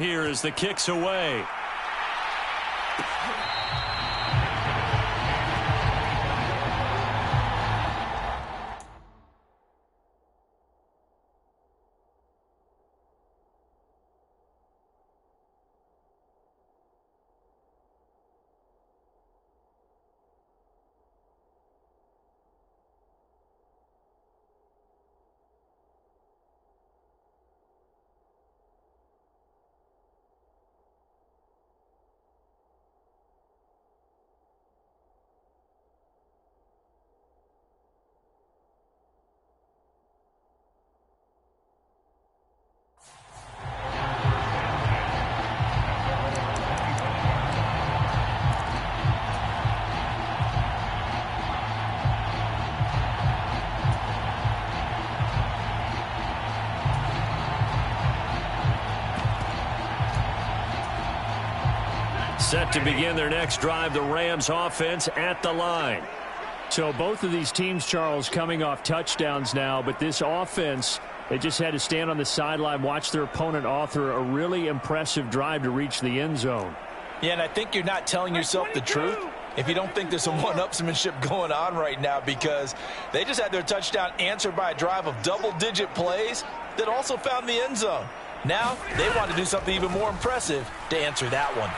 Here as the kick's away. Set to begin their next drive, the Rams offense at the line. So both of these teams, Charles, coming off touchdowns now, but this offense, they just had to stand on the sideline, watch their opponent author a really impressive drive to reach the end zone. Yeah, and I think you're not telling yourself the truth if you don't think there's some one-upsmanship going on right now, because they just had their touchdown answered by a drive of double-digit plays that also found the end zone. Now they want to do something even more impressive to answer that one.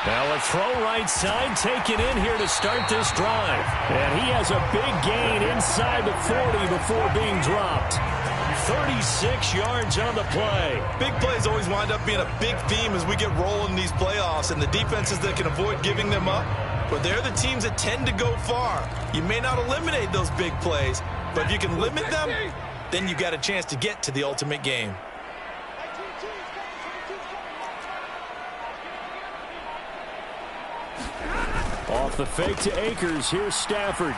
Now a throw right side taken in here to start this drive. And he has a big gain inside the 40 before being dropped. 36 yards on the play. Big plays always wind up being a big theme as we get rolling in these playoffs, and the defenses that can avoid giving them up, but they're the teams that tend to go far. You may not eliminate those big plays, but if you can limit them, then you got a chance to get to the ultimate game. Off the fake to Akers. Here's Stafford.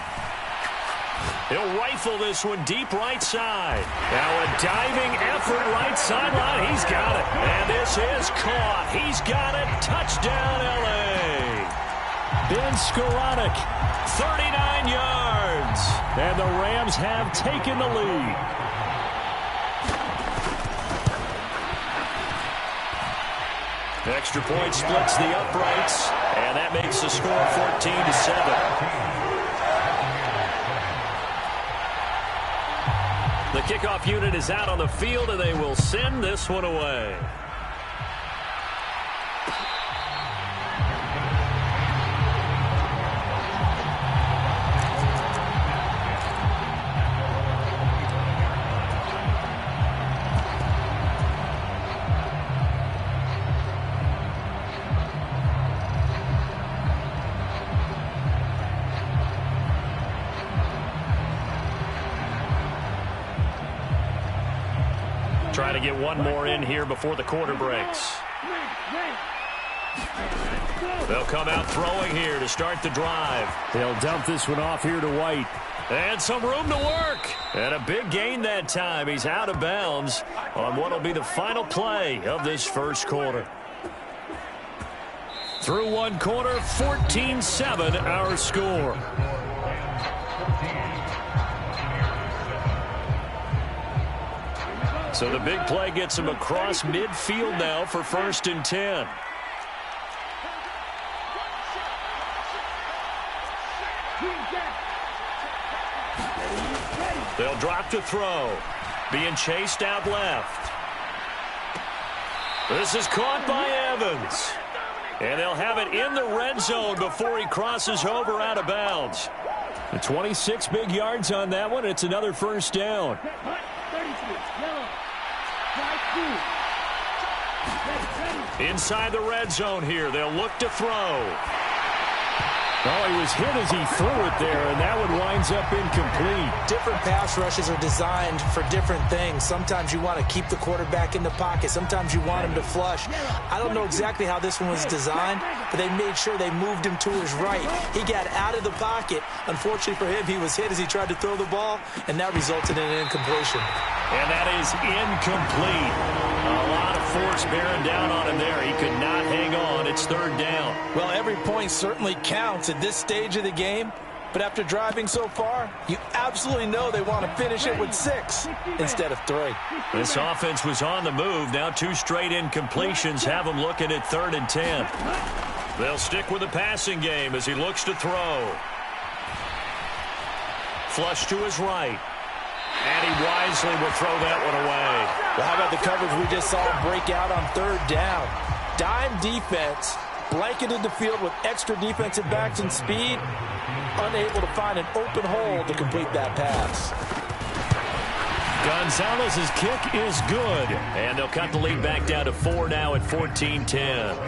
He'll rifle this one deep right side. Now a diving effort right sideline. He's got it. And this is caught. He's got it. Touchdown, L.A. Ben Skoranek. 39 yards. And the Rams have taken the lead. Extra point splits the uprights, and that makes the score 14-7. The kickoff unit is out on the field, and they will send this one away. Trying to get one more in here before the quarter breaks. They'll come out throwing here to start the drive. They'll dump this one off here to White. And some room to work. And a big gain that time. He's out of bounds on what will be the final play of this first quarter. Through one quarter, 14-7 our score. So the big play gets him across midfield now for 1st and 10. They'll drop to throw. Being chased out left. This is caught by Evans. And they'll have it in the red zone before he crosses over out of bounds. The 26 big yards on that one. It's another first down. Inside the red zone here. They'll look to throw. Oh, he was hit as he threw it there, and that one winds up incomplete. Different pass rushes are designed for different things. Sometimes you want to keep the quarterback in the pocket. Sometimes you want him to flush. I don't know exactly how this one was designed, but they made sure they moved him to his right. He got out of the pocket. Unfortunately for him, he was hit as he tried to throw the ball, and that resulted in an incompletion. And that is incomplete. A lot of force bearing down on him there. He could not hang on. It's 3rd down. Well, every point certainly counts at this stage of the game. But after driving so far, you absolutely know they want to finish it with 6 instead of 3. This offense was on the move. Now 2 straight incompletions have them looking at 3rd and 10. They'll stick with the passing game as he looks to throw. Flush to his right. And he wisely will throw that one away. Well, how about the coverage we just saw break out on 3rd down? Dime defense, blanketed the field with extra defensive backs and speed, unable to find an open hole to complete that pass. Gonzalez's kick is good. And they'll cut the lead back down to 4 now at 14-10.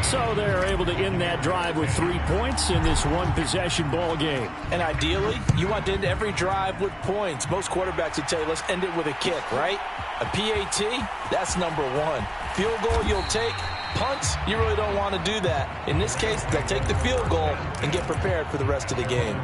So they're able to end that drive with 3 points in this one-possession ball game. And ideally, you want to end every drive with points. Most quarterbacks would tell you, let's end it with a kick, right? A PAT, that's number 1. Field goal you'll take. Punts, you really don't want to do that. In this case, they'll take the field goal and get prepared for the rest of the game.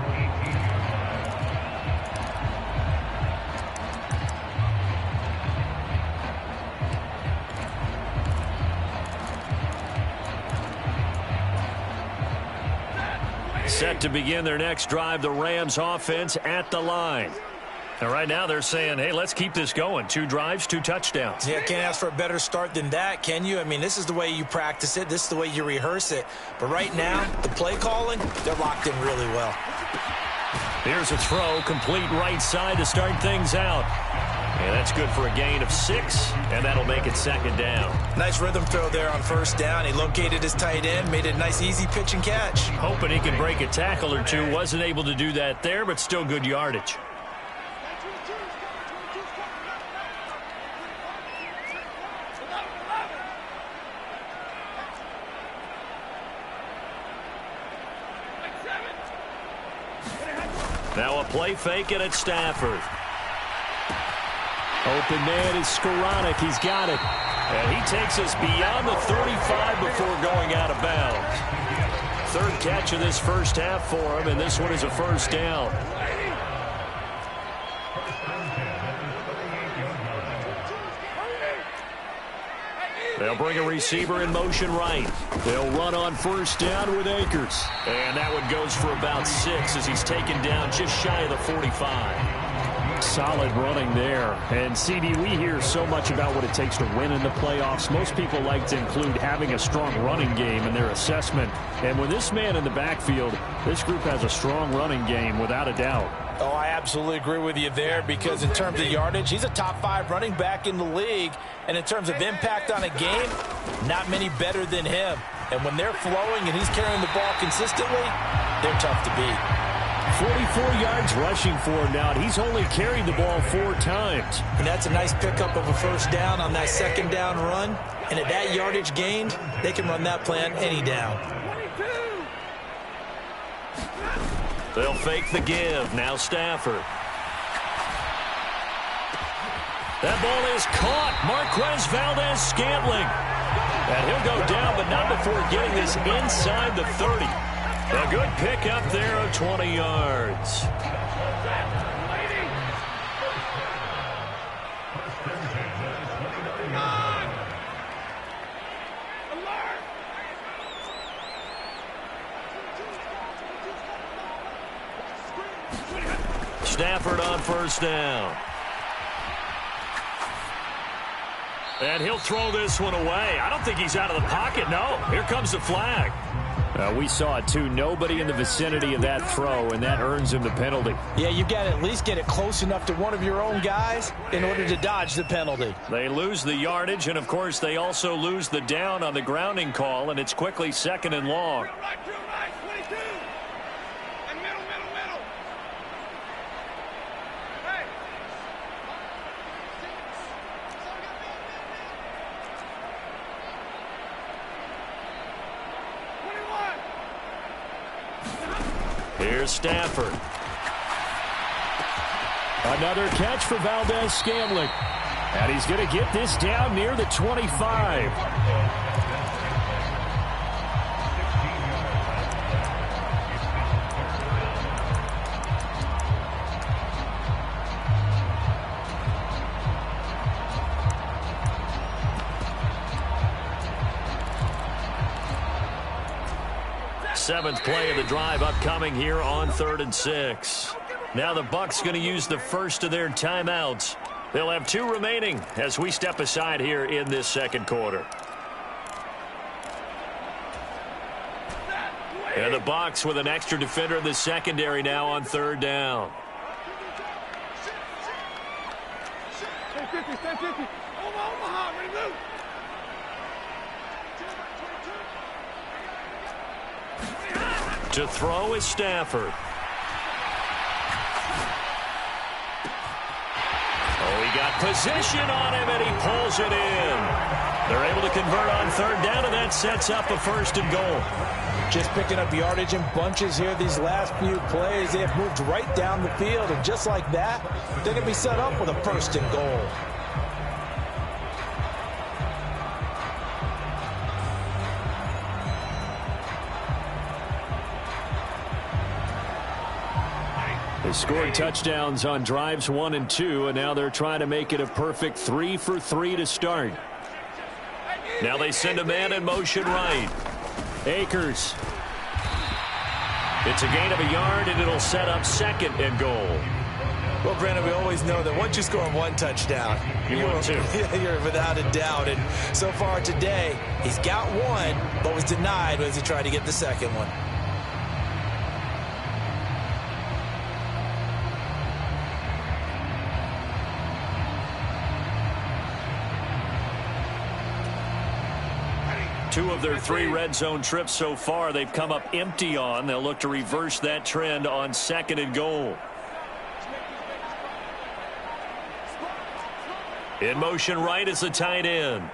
Set to begin their next drive, the Rams offense at the line. And right now they're saying, hey, let's keep this going. 2 drives, 2 touchdowns. Yeah, can't ask for a better start than that, can you? I mean, this is the way you practice it. This is the way you rehearse it. But right now, the play calling, they're locked in really well. Here's a throw, complete right side to start things out. And that's good for a gain of 6, and that'll make it 2nd down. Nice rhythm throw there on 1st down. He located his tight end, made it a nice, easy pitch and catch. Hoping he can break a tackle or 2. Wasn't able to do that there, but still good yardage. Now a play fake, and it's Stafford. Open man is Skoranek. He's got it. And he takes us beyond the 35 before going out of bounds. 3rd catch of this first half for him, and this one is a 1st down. They'll bring a receiver in motion right. They'll run on 1st down with Akers. And that one goes for about 6 as he's taken down just shy of the 45. Solid running there. And, CD, we hear so much about what it takes to win in the playoffs. Most people like to include having a strong running game in their assessment. And with this man in the backfield, this group has a strong running game without a doubt. Oh, I absolutely agree with you there because in terms of yardage, he's a top 5 running back in the league. And in terms of impact on a game, not many better than him. And when they're flowing and he's carrying the ball consistently, they're tough to beat. 44 yards rushing for him now, and he's only carried the ball 4 times. And that's a nice pickup of a 1st down on that 2nd down run. And at that yardage gained, they can run that play on any down. They'll fake the give. Now Stafford. That ball is caught. Marquez Valdez-Scantling. And he'll go down, but not before getting this inside the 30. A good pickup there of 20 yards. Stafford on 1st down. And he'll throw this one away. I don't think he's out of the pocket. No, here comes the flag. We saw it, too. Nobody in the vicinity of that throw, and that earns him the penalty. Yeah, you got to at least get it close enough to one of your own guys in order to dodge the penalty. They lose the yardage, and, of course, they also lose the down on the grounding call, and it's quickly 2nd and long. Here's Stafford. Another catch for Valdez-Scantling. And he's going to get this down near the 25. 7th play of the drive upcoming here on 3rd and 6. Now the Bucs going to use the first of their timeouts. They'll have 2 remaining as we step aside here in this 2nd quarter. And the Bucs with an extra defender in the secondary now on 3rd down. To throw is Stafford. Oh, he got position on him, and he pulls it in. They're able to convert on 3rd down, and that sets up a 1st and goal. Just picking up yardage in bunches here these last few plays. They have moved right down the field, and just like that, they're going to be set up with a 1st and goal. They scored touchdowns on drives 1 and 2, and now they're trying to make it a perfect 3 for 3 to start. Now they send a man in motion right. Akers. It's a gain of a yard, and it'll set up 2nd and goal. Well, Brandon, we always know that once you score 1 touchdown, you win 2. You're without a doubt. And so far today, he's got 1, but was denied as he tried to get the 2nd one. Two of their 3 red zone trips so far they've come up empty on. They'll look to reverse that trend on 2nd and goal. In motion right is the tight end.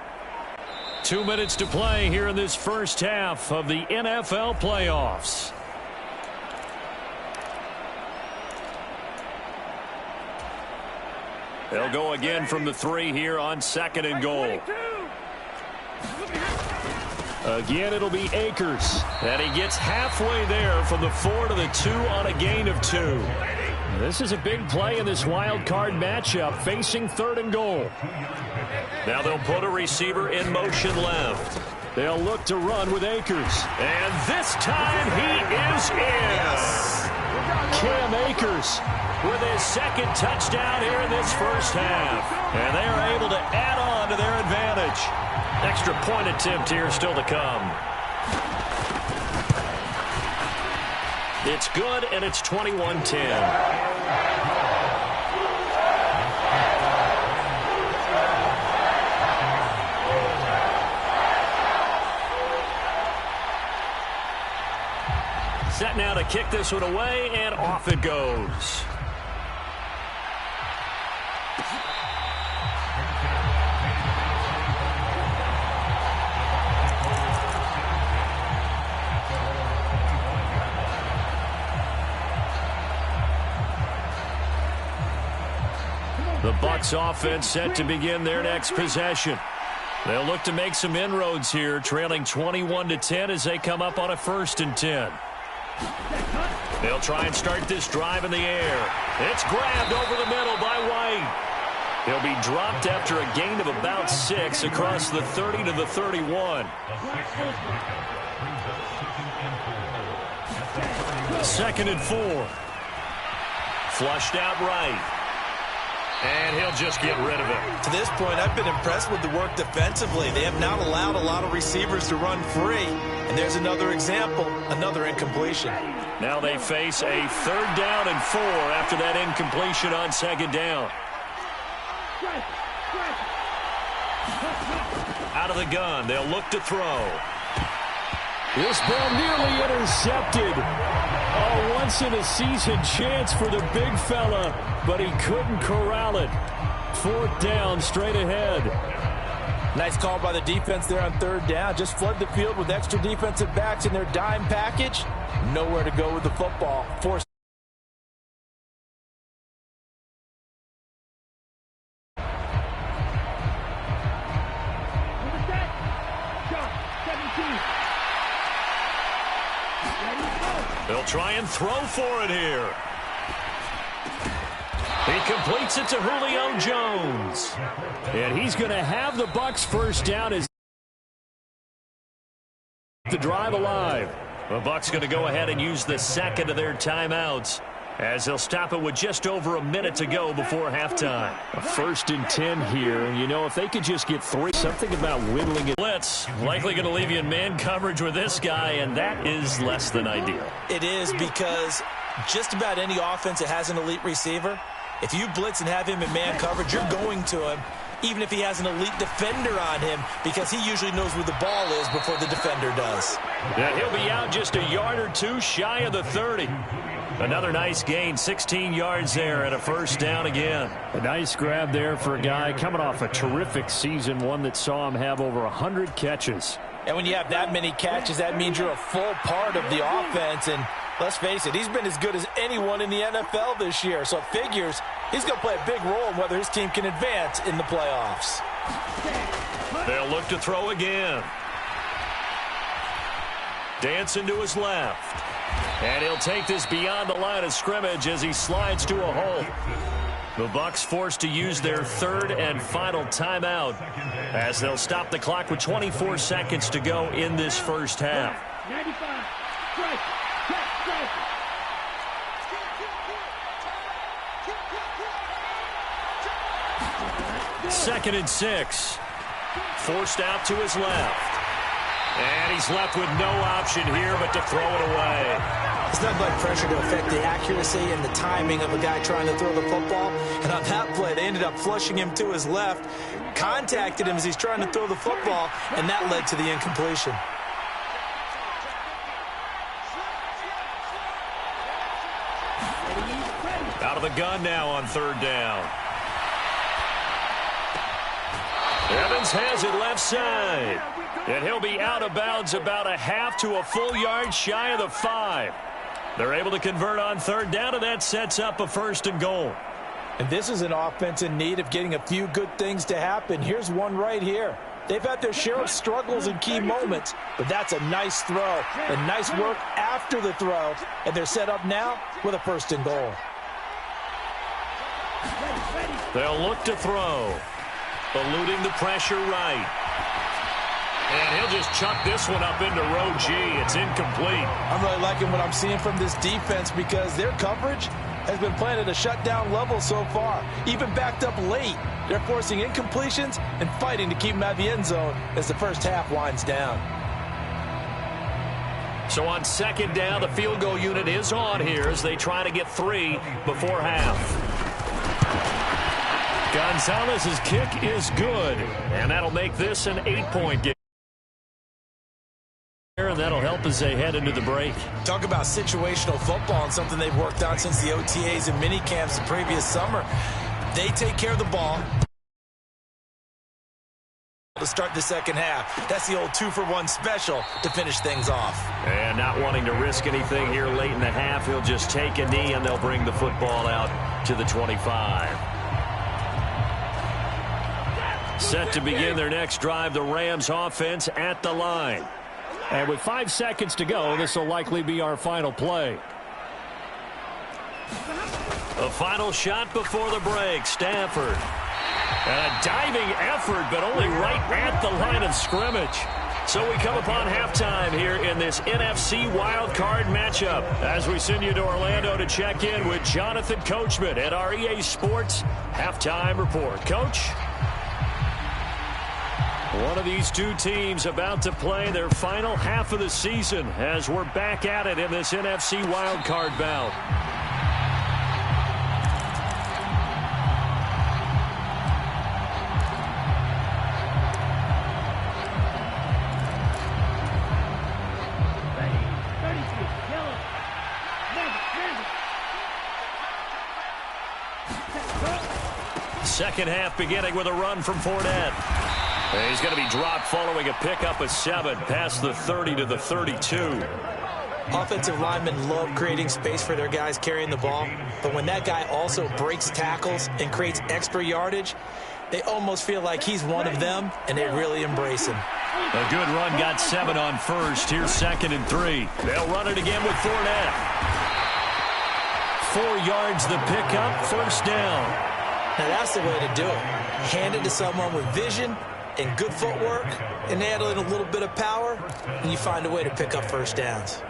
2 minutes to play here in this first half of the NFL playoffs. They'll go again from the 3 here on 2nd and goal. Again, it'll be Akers. And he gets halfway there from the 4 to the 2 on a gain of 2. This is a big play in this wild card matchup, facing 3rd and goal. Now they'll put a receiver in motion left. They'll look to run with Akers. And this time he is in. Cam Akers with his 2nd touchdown here in this first half. And they are able to add on to their advantage. Extra point attempt here still to come. It's good, and it's 21-10. Set now to kick this one away, and off it goes. The Bucs offense set to begin their next possession. They'll look to make some inroads here, trailing 21-10 as they come up on a 1st and 10. They'll try and start this drive in the air. It's grabbed over the middle by White. He'll be dropped after a gain of about 6 across the 30 to the 31. 2nd and 4. Flushed out right. And he'll just get rid of it. To this point, I've been impressed with the work defensively. They have not allowed a lot of receivers to run free. And there's another example, another incompletion. Now they face a 3rd down and 4 after that incompletion on 2nd down. Out of the gun, they'll look to throw. This ball nearly intercepted. A once-in-a-season chance for the big fella, but he couldn't corral it. 4th down, straight ahead. Nice call by the defense there on 3rd down. Just flood the field with extra defensive backs in their dime package. Nowhere to go with the football. Forced. They'll try and throw for it here. He completes it to Julio Jones. And he's going to have the Bucs 1st down as the drive alive. The Bucs going to go ahead and use the second of their timeouts, as they'll stop it with just over a minute to go before halftime. A 1st and 10 here. And, you know, if they could just get 3, something about whittling it. Blitz, likely going to leave you in man coverage with this guy, and that is less than ideal. It is, because just about any offense that has an elite receiver, if you blitz and have him in man coverage, you're going to him, even if he has an elite defender on him, because he usually knows where the ball is before the defender does. Yeah, he'll be out just a yard or two shy of the 30. Another nice gain, 16 yards there, and a 1st down again. A nice grab there for a guy coming off a terrific season, one that saw him have over 100 catches. And when you have that many catches, that means you're a full part of the offense. And let's face it, he's been as good as anyone in the NFL this year. So it figures he's going to play a big role in whether his team can advance in the playoffs. They'll look to throw again. Dancing to his left. And he'll take this beyond the line of scrimmage as he slides to a hole. The Bucs forced to use their 3rd and final timeout, as they'll stop the clock with 24 seconds to go in this first half. 2nd and 6. Forced out to his left. And he's left with no option here but to throw it away. It's not like pressure to affect the accuracy and the timing of a guy trying to throw the football. And on that play, they ended up flushing him to his left, contacted him as he's trying to throw the football, and that led to the incompletion. Out of the gun now on 3rd down. Evans has it left side. And he'll be out of bounds about a half to a full yard shy of the 5. They're able to convert on 3rd down, and that sets up a 1st and goal. And this is an offense in need of getting a few good things to happen. Here's one right here. They've had their share of struggles in key moments, but that's a nice throw and nice work after the throw. And they're set up now with a 1st and goal. They'll look to throw. Eluding the pressure right. And he'll just chuck this one up into row G. It's incomplete. I'm really liking what I'm seeing from this defense, because their coverage has been playing at a shutdown level so far. Even backed up late, they're forcing incompletions and fighting to keep them out of the end zone as the first half winds down. So on 2nd down, the field goal unit is on here as they try to get 3 before half. Gonzalez's kick is good, and that'll make this an 8-point game. And that'll help as they head into the break. Talk about situational football, and something they've worked on since the OTAs and mini camps the previous summer. They take care of the ball to start the second half. That's the old 2-for-1 special to finish things off. And not wanting to risk anything here late in the half, he'll just take a knee, and they'll bring the football out to the 25. Set to begin their next drive, the Rams offense at the line. And with 5 seconds to go, this will likely be our final play. A final shot before the break. Stafford. A diving effort, but only right at the line of scrimmage. So we come upon halftime here in this NFC wildcard matchup as we send you to Orlando to check in with Jonathan Coachman at our EA Sports Halftime Report. Coach? One of these two teams about to play their final half of the season as we're back at it in this NFC wildcard bout. Second half beginning with a run from Fournette. He's going to be dropped following a pickup of 7 past the 30 to the 32. Offensive linemen love creating space for their guys carrying the ball, but when that guy also breaks tackles and creates extra yardage, they almost feel like he's one of them, and they really embrace him. A good run got 7 on first. Here's 2nd and 3. They'll run it again with Fournette. 4 yards the pickup, first down. Now that's the way to do it. Hand it to someone with vision and good footwork, and add in a little bit of power, and you find a way to pick up first downs.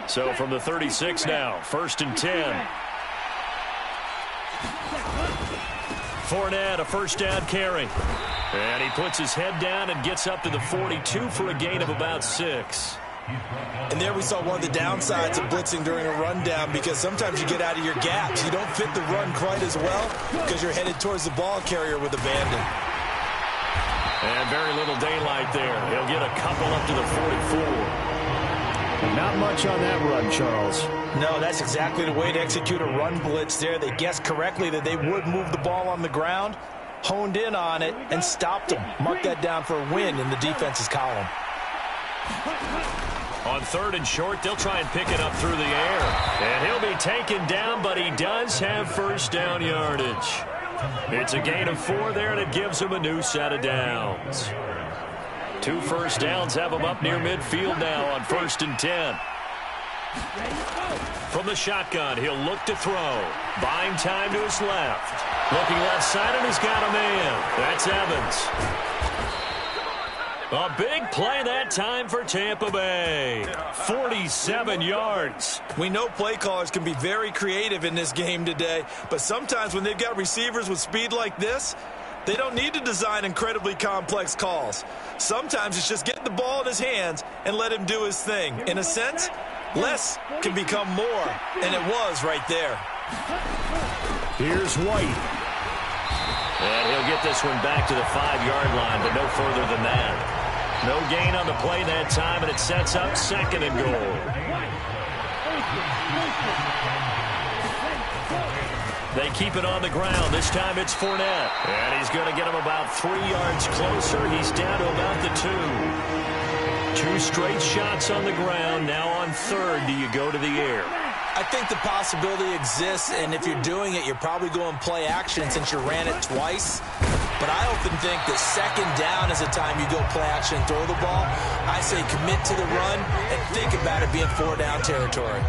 So from the 36 now, 1st and 10. Fournette, a first down carry. And he puts his head down and gets up to the 42 for a gain of about 6. And there we saw one of the downsides of blitzing during a rundown, because sometimes you get out of your gaps. You don't fit the run quite as well because you're headed towards the ball carrier with abandon. And very little daylight there. He'll get a couple up to the 44. Not much on that run, Charles. No, that's exactly the way to execute a run blitz there. They guessed correctly that they would move the ball on the ground, honed in on it, and stopped them. Mark that down for a win in the defense's column. On 3rd and short, they'll try and pick it up through the air. And he'll be taken down, but he does have first down yardage. It's a gain of 4 there, and it gives him a new set of downs. 2 first downs have him up near midfield now on 1st and 10. From the shotgun, he'll look to throw. Buying time to his left. Looking left side, and he's got a man. That's Evans. A big play that time for Tampa Bay. 47 yards. We know play callers can be very creative in this game today, but sometimes when they've got receivers with speed like this, they don't need to design incredibly complex calls. Sometimes it's just get the ball in his hands and let him do his thing. In a sense, less can become more, and it was right there. Here's White. And he'll get this one back to the 5-yard line, but no further than that. No gain on the play that time, and it sets up 2nd and goal. They keep it on the ground. This time it's Fournette. And he's going to get him about 3 yards closer. He's down to about the 2. 2 straight shots on the ground. Now on 3rd, do you go to the air? I think the possibility exists, and if you're doing it, you're probably going play action since you ran it twice. But I often think that 2nd down is the time you go play action and throw the ball. I say commit to the run and think about it being 4-down territory.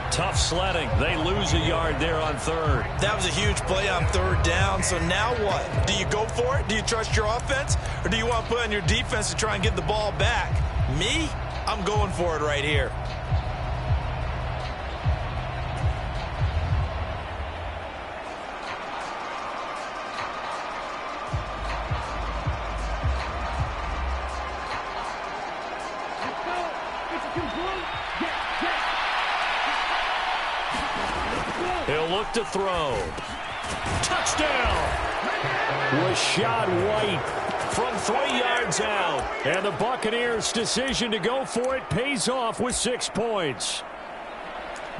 Tough sledding. They lose a yard there on 3rd. That was a huge play on 3rd down. So now what? Do you go for it? Do you trust your offense? Or do you want to put on your defense to try and get the ball back? Me? I'm going for it right here. He'll look to throw. Touchdown! Rashad White From 3 yards out. And the Buccaneers' decision to go for it pays off with 6 points.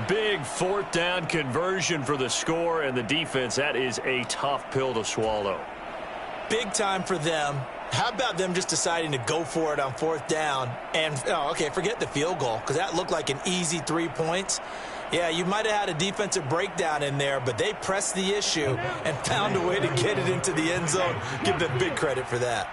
Big 4th down conversion for the score, and the defense, that is a tough pill to swallow. Big time for them. How about them just deciding to go for it on 4th down? And, okay, forget the field goal, because that looked like an easy 3 points. Yeah, you might have had a defensive breakdown in there, but they pressed the issue and found a way to get it into the end zone. Give them big credit for that.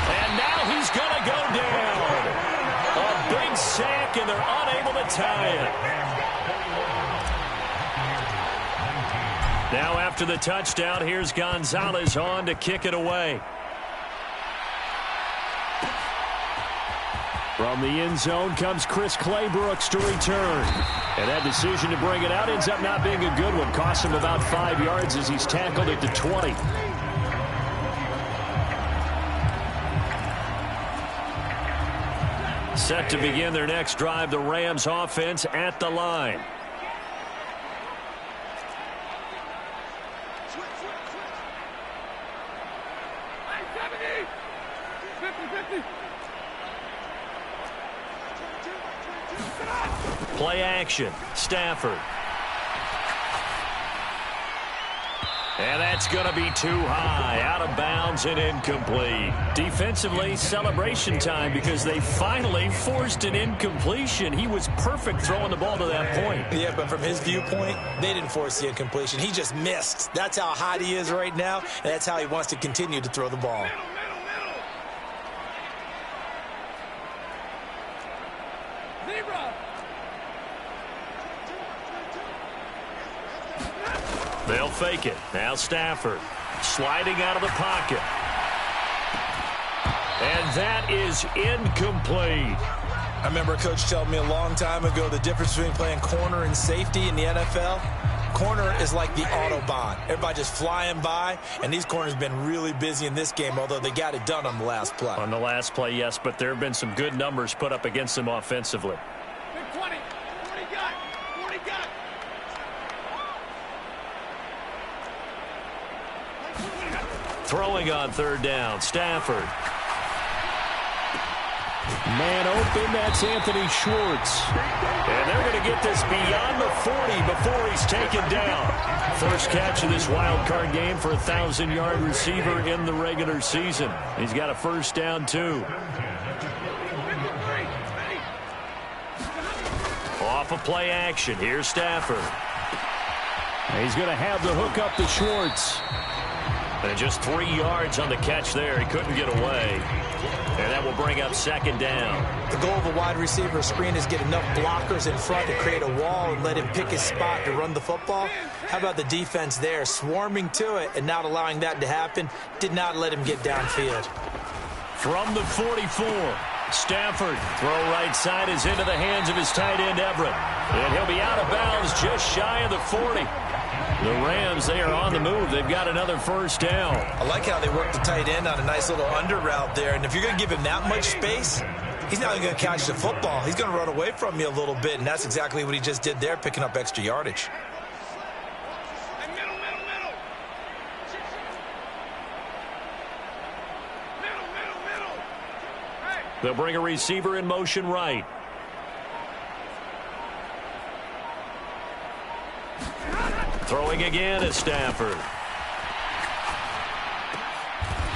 And now he's going to go down. A big sack, and they're unable to tie it. Now after the touchdown, here's Gonzalez on to kick it away. From the end zone comes Chris Claybrooks to return. And that decision to bring it out ends up not being a good one. Cost him about 5 yards as he's tackled at the 20. Set to begin their next drive, the Rams offense at the line. Play action. Stafford. And that's going to be too high. Out of bounds and incomplete. Defensively, celebration time because they finally forced an incompletion. He was perfect throwing the ball to that point. Yeah, but from his viewpoint, they didn't force the incompletion. He just missed. That's how hot he is right now, and that's how he wants to continue to throw the ball. They'll fake it. Now Stafford sliding out of the pocket. And that is incomplete. I remember a coach telling me a long time ago the difference between playing corner and safety in the NFL. Corner is like the Autobahn. Everybody just flying by, and these corners have been really busy in this game, although they got it done on the last play. On the last play, yes, but there have been some good numbers put up against them offensively. 20. 40 got. 40 got. Throwing on third down, Stafford. Man open, that's Anthony Schwartz. And they're going to get this beyond the 40 before he's taken down. First catch of this wild card game for a 1,000-yard receiver in the regular season. He's got a first down, too. Off of play action, here's Stafford. He's going to have the hook up to Schwartz. And just 3 yards on the catch there. He couldn't get away. And that will bring up second down. The goal of a wide receiver screen is get enough blockers in front to create a wall and let him pick his spot to run the football. How about the defense there, swarming to it and not allowing that to happen? Did not let him get downfield. From the 44, Stafford, throw right side is into the hands of his tight end, Everett. And he'll be out of bounds just shy of the 40. The Rams, they are on the move. They've got another first down. I like how they work the tight end on a nice little under route there. And if you're going to give him that much space, he's not going to catch the football. He's going to run away from you a little bit, and that's exactly what he just did there, picking up extra yardage. They'll bring a receiver in motion right. Throwing again is Stafford.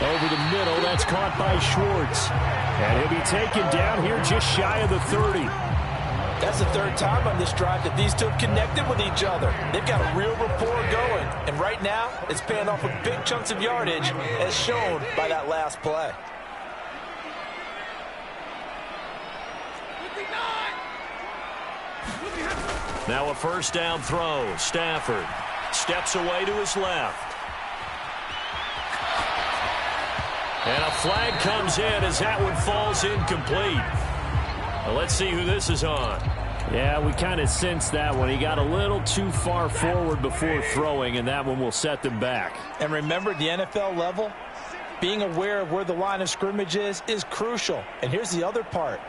Over the middle, that's caught by Schwartz. And he'll be taken down here just shy of the 30. That's the third time on this drive that these two have connected with each other. They've got a real rapport going. And right now, it's paying off with big chunks of yardage, as shown by that last play. Now a first down throw. Stafford steps away to his left. And a flag comes in as that one falls incomplete. Well, let's see who this is on. Yeah, we kind of sensed that one. He got a little too far forward before throwing, and that one will set them back. And remember, at the NFL level, being aware of where the line of scrimmage is crucial. And here's the other part.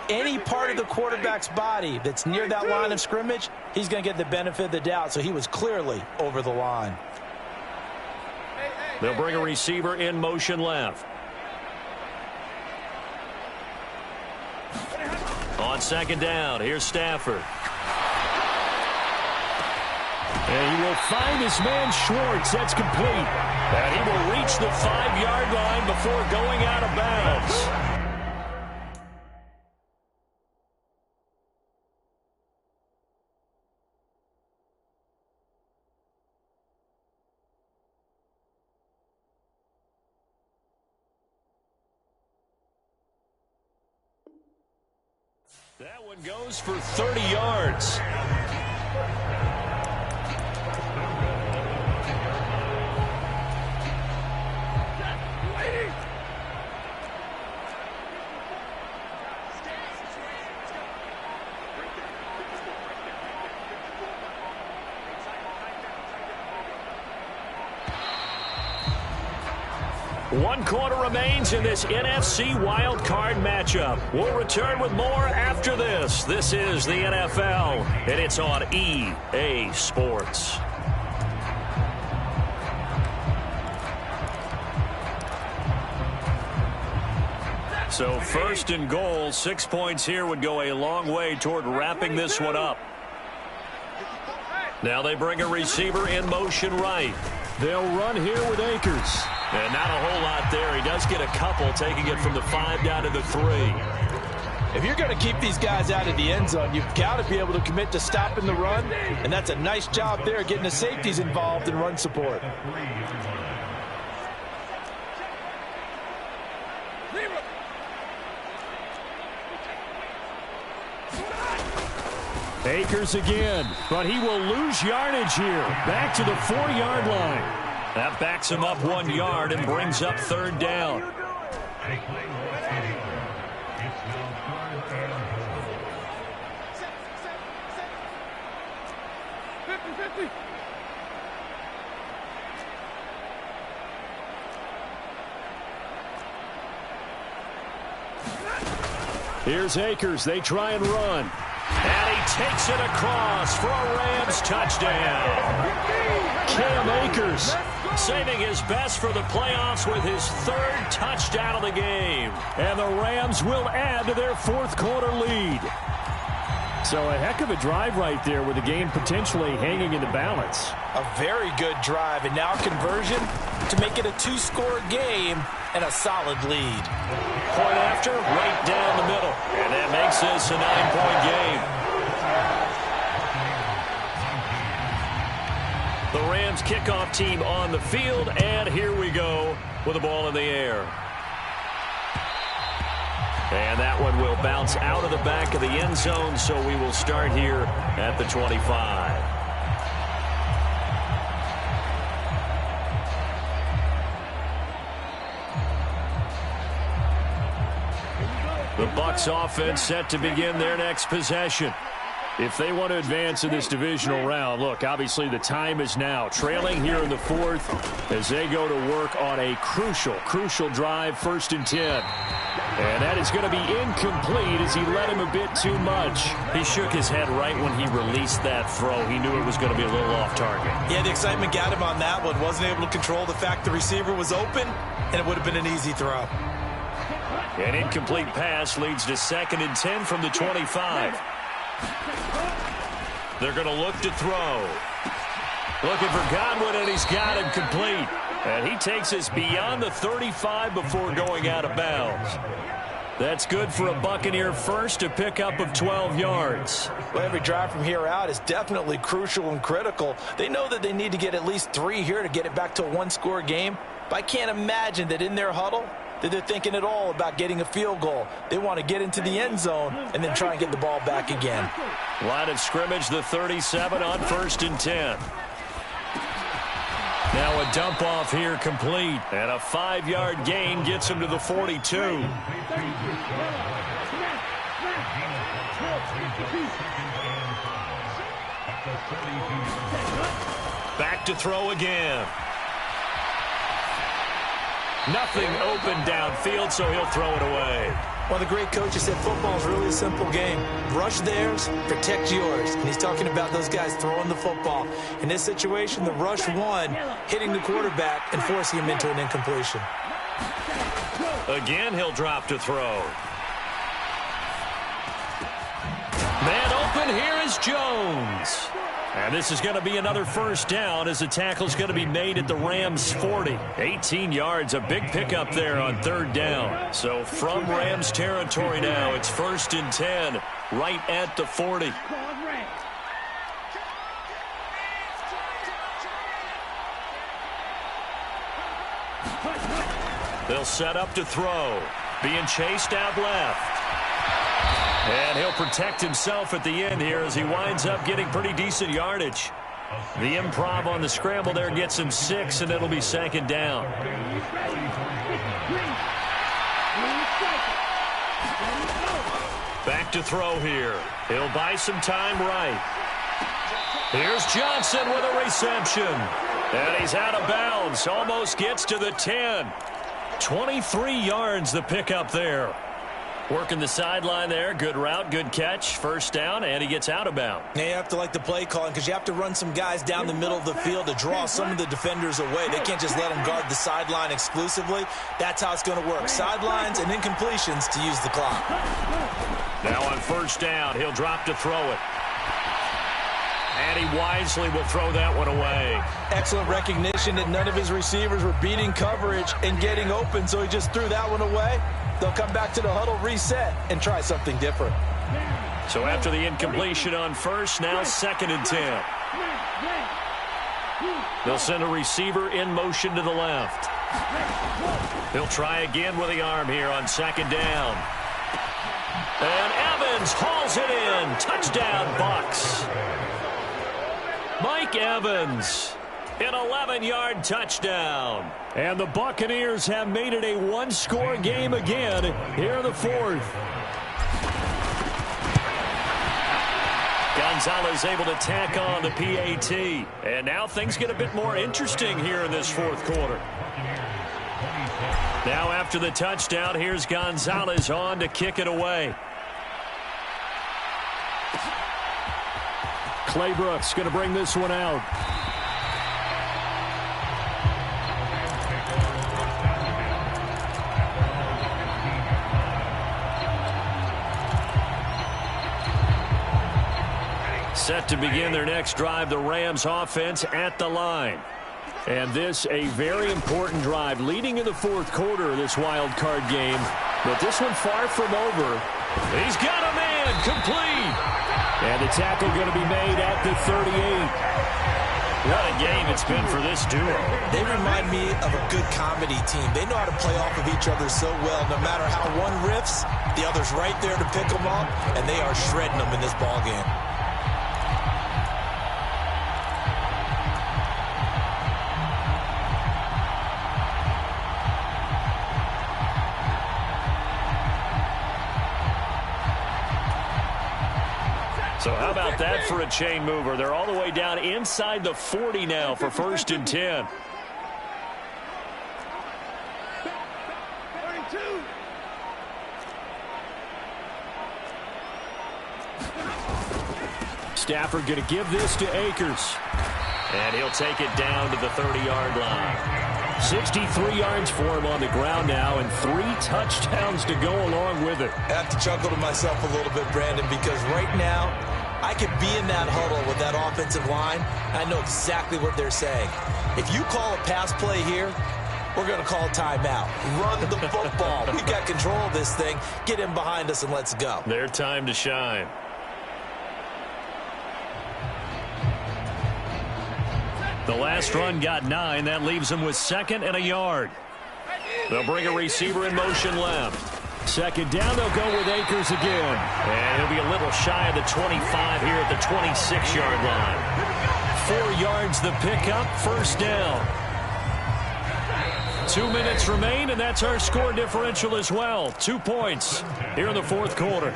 Any part of the quarterback's body that's near that line of scrimmage, he's going to get the benefit of the doubt. So he was clearly over the line. They'll bring a receiver in motion left. On second down, here's Stafford. And he will find his man Schwartz. That's complete. And he will reach the 5-yard line before going out of bounds. That one goes for 30 yards. One quarter remains in this NFC wild card matchup. We'll return with more after this. This is the NFL, and it's on EA Sports. So first and goal, 6 points here would go a long way toward wrapping this one up. Now they bring a receiver in motion right. They'll run here with Akers. And not a whole lot there. He does get a couple, taking it from the 5 down to the 3. If you're going to keep these guys out of the end zone, you've got to be able to commit to stopping the run, and that's a nice job there getting the safeties involved in run support. Akers again, but he will lose yardage here. Back to the 4-yard line. That backs him up 1 yard and brings up third down. Here's Akers. They try and run. And he takes it across for a Rams touchdown. Cam Akers saving his best for the playoffs with his third touchdown of the game. And the Rams will add to their fourth quarter lead. So a heck of a drive right there with the game potentially hanging in the balance. A very good drive, and now conversion to make it a two-score game and a solid lead. Point after, right down the middle. And that makes this a 9-point game. The Rams kickoff team on the field, and here we go with the ball in the air. And that one will bounce out of the back of the end zone, so we will start here at the 25. The Bucs offense set to begin their next possession. If they want to advance in this divisional round, look, obviously the time is now. Trailing here in the fourth as they go to work on a crucial drive, 1st and 10. And that is going to be incomplete as he led him a bit too much. He shook his head right when he released that throw. He knew it was going to be a little off target. Yeah, the excitement got him on that one. Wasn't able to control the fact the receiver was open, and it would have been an easy throw. An incomplete pass leads to 2nd and 10 from the 25. They're going to look to throw. Looking for Godwin, and he's got him complete. And he takes us beyond the 35 before going out of bounds. That's good for a Buccaneer first, a pickup of 12 yards. Well, every drive from here out is definitely crucial and critical. They know that they need to get at least 3 here to get it back to a one-score game. But I can't imagine that in their huddle that they're thinking at all about getting a field goal. They want to get into the end zone and then try and get the ball back again. Line of scrimmage, the 37 on 1st and 10. Now a dump off here complete. And a 5-yard gain gets him to the 42. Back to throw again. Nothing open downfield, so he'll throw it away. Well, the great coach said football is really a simple game. Rush theirs, protect yours. And he's talking about those guys throwing the football. In this situation, the rush one, hitting the quarterback and forcing him into an incompletion. Again, he'll drop to throw. Man open, here is Jones. And this is going to be another 1st down as the tackle's going to be made at the Rams' 40. 18 yards, a big pickup there on 3rd down. So from Rams territory now, it's 1st and 10, right at the 40. They'll set up to throw. Being chased out left. And he'll protect himself at the end here as he winds up getting pretty decent yardage. The improv on the scramble there gets him 6, and it'll be 2nd down. Back to throw here. He'll buy some time right. Here's Johnson with a reception. And he's out of bounds. Almost gets to the 10. 23 yards the pickup there. Working the sideline there. Good route, good catch. 1st down, and he gets out of bounds. Yeah, you have to like the play calling because you have to run some guys down the middle of the field to draw some of the defenders away. They can't just let them guard the sideline exclusively. That's how it's going to work. Sidelines and incompletions to use the clock. Now on 1st down, he'll drop to throw it. And he wisely will throw that one away. Excellent recognition that none of his receivers were beating coverage and getting open, so he just threw that one away. They'll come back to the huddle, reset, and try something different. So after the incompletion on 1st, now 2nd and 10. They'll send a receiver in motion to the left. He'll try again with the arm here on 2nd down. And Evans hauls it in. Touchdown, Bucs. Mike Evans, an 11-yard touchdown. And the Buccaneers have made it a one-score game again here in the 4th. Gonzalez able to tack on the PAT. And now things get a bit more interesting here in this fourth quarter. Now after the touchdown, here's Gonzalez on to kick it away. Claybrook's going to bring this one out. Set to begin their next drive, the Rams offense at the line. And this a very important drive leading in the fourth quarter of this wild card game. But this one far from over. He's got a man complete. And the tackle going to be made at the 38. What a game it's been for this duo. They remind me of a good comedy team. They know how to play off of each other so well. No matter how one riffs, the other's right there to pick them up, and they are shredding them in this ball game. So how about that for a chain mover? They're all the way down inside the 40 now for 1st and 10. 32. Stafford going to give this to Akers. And he'll take it down to the 30-yard line. 63 yards for him on the ground now, and 3 touchdowns to go along with it. I have to chuckle to myself a little bit, Brandon, because right now I could be in that huddle with that offensive line. I know exactly what they're saying. If you call a pass play here, we're going to call timeout. Run the football. We got control of this thing. Get in behind us and let's go. Their time to shine. The last run got 9. That leaves them with 2nd and a yard. They'll bring a receiver in motion left. 2nd down, they'll go with Akers again. And he'll be a little shy of the 25 here at the 26-yard line. 4 yards the pickup, 1st down. 2 minutes remain, and that's our score differential as well. 2 points here in the fourth quarter.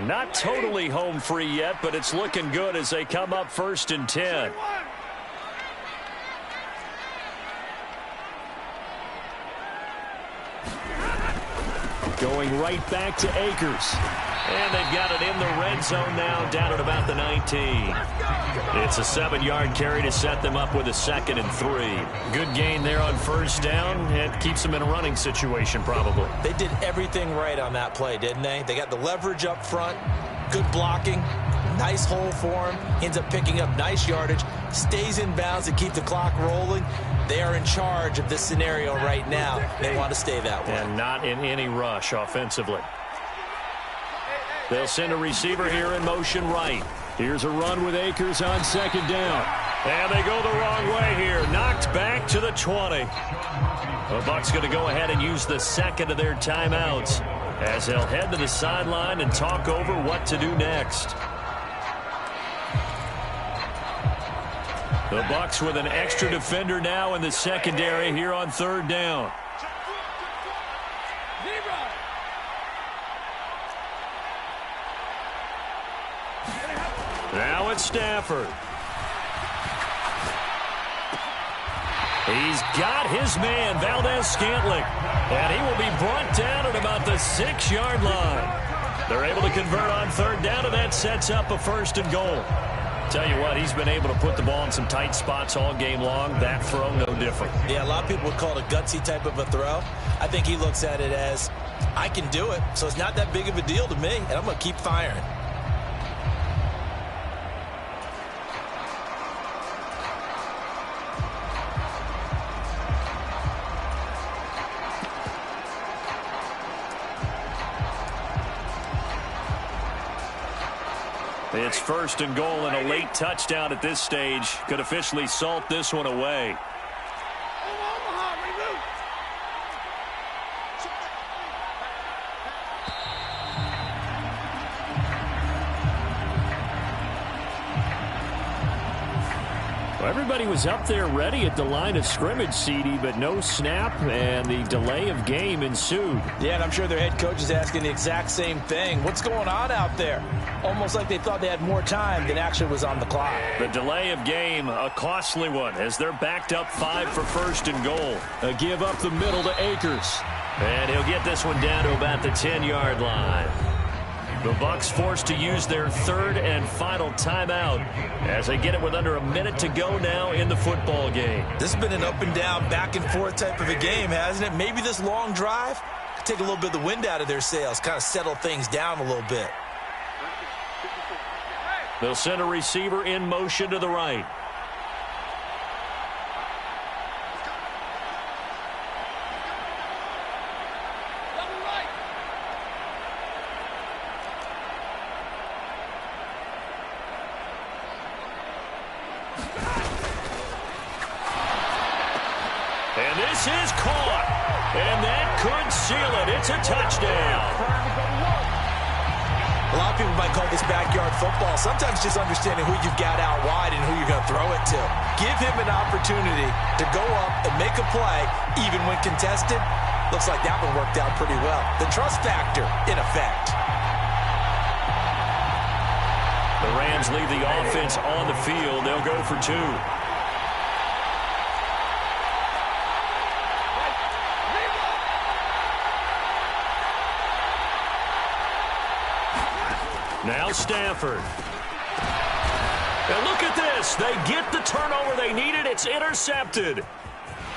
Not totally home free yet, but it's looking good as they come up 1st and 10. Going right back to Akers. And they've got it in the red zone now, down at about the 19. It's a 7-yard carry to set them up with a 2nd and 3. Good gain there on 1st down. It keeps them in a running situation, probably. They did everything right on that play, didn't they? They got the leverage up front, good blocking, nice hole for him, ends up picking up nice yardage, stays in bounds to keep the clock rolling. They are in charge of this scenario right now. They want to stay that way. And not in any rush offensively. They'll send a receiver here in motion right. Here's a run with Akers on 2nd down. And they go the wrong way here. Knocked back to the 20. The Bucs going to go ahead and use the 2nd of their timeouts as they'll head to the sideline and talk over what to do next. The Bucs with an extra defender now in the secondary here on 3rd down. Now it's Stafford. He's got his man, Valdez-Scantling. And he will be brought down at about the 6-yard line. They're able to convert on 3rd down, and that sets up a 1st and goal. Tell you what, he's been able to put the ball in some tight spots all game long. That throw, no different. Yeah, a lot of people would call it a gutsy type of a throw. I think he looks at it as, I can do it, so it's not that big of a deal to me, and I'm going to keep firing. It's 1st and goal, and a late touchdown at this stage could officially salt this one away. Everybody was up there ready at the line of scrimmage, CD, but no snap, and the delay of game ensued. Yeah, and I'm sure their head coach is asking the exact same thing. What's going on out there? Almost like they thought they had more time than actually was on the clock. The delay of game, a costly one, as they're backed up 5 for first and goal. A give up the middle to Akers. And he'll get this one down to about the 10-yard line. The Bucs forced to use their third and final timeout as they get it with under a minute to go now in the football game. This has been an up-and-down, back-and-forth type of a game, hasn't it? Maybe this long drive could take a little bit of the wind out of their sails, kind of settle things down a little bit. They'll send a receiver in motion to the right. And this is caught. And that could seal it. It's a touchdown. A lot of people might call this backyard football. Sometimes just understanding who you've got out wide and who you're going to throw it to. Give him an opportunity to go up and make a play, even when contested. Looks like that one worked out pretty well. The trust factor in effect. The Rams leave the offense on the field. They'll go for 2. Now Stafford. And look at this. They get the turnover they needed. It's intercepted.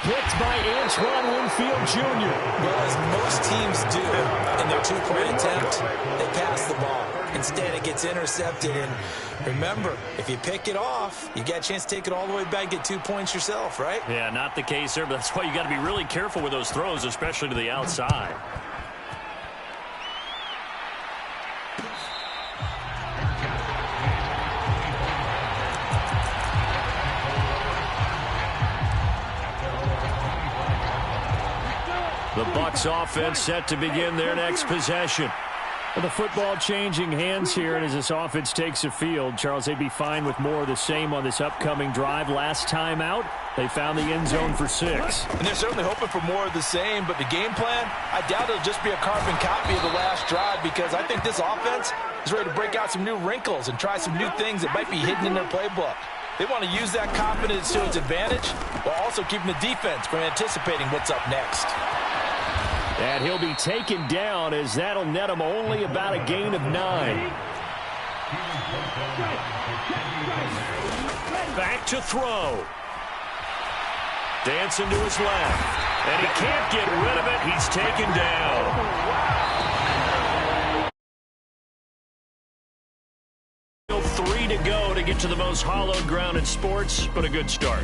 Picked by Antoine Winfield Jr. Well, as most teams do in their 2-point attempt, they pass the ball. Instead, it gets intercepted. And remember, if you pick it off, you got a chance to take it all the way back and get 2 points yourself, right? Yeah, not the case there, but that's why you got to be really careful with those throws, especially to the outside. The Bucs offense set to begin their next possession. The football changing hands here, and as this offense takes the field, Charles, they'd be fine with more of the same on this upcoming drive. Last time out, they found the end zone for 6. And they're certainly hoping for more of the same, but the game plan, I doubt it'll just be a carbon copy of the last drive, because I think this offense is ready to break out some new wrinkles and try some new things that might be hidden in their playbook. They want to use that confidence to its advantage while also keeping the defense from anticipating what's up next. And he'll be taken down, as that'll net him only about a gain of 9. Back to throw. Dancing to his left. And he can't get rid of it. He's taken down. 3 to go to get to the most hallowed ground in sports, but a good start.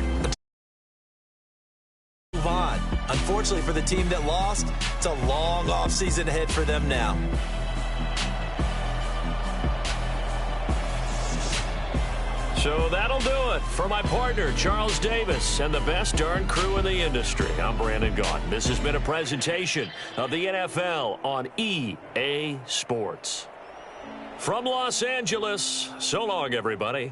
Move on. Unfortunately for the team that lost, it's a long offseason ahead for them now. So that'll do it for my partner, Charles Davis, and the best darn crew in the industry. I'm Brandon Gaudin. This has been a presentation of the NFL on EA Sports. From Los Angeles, so long, everybody.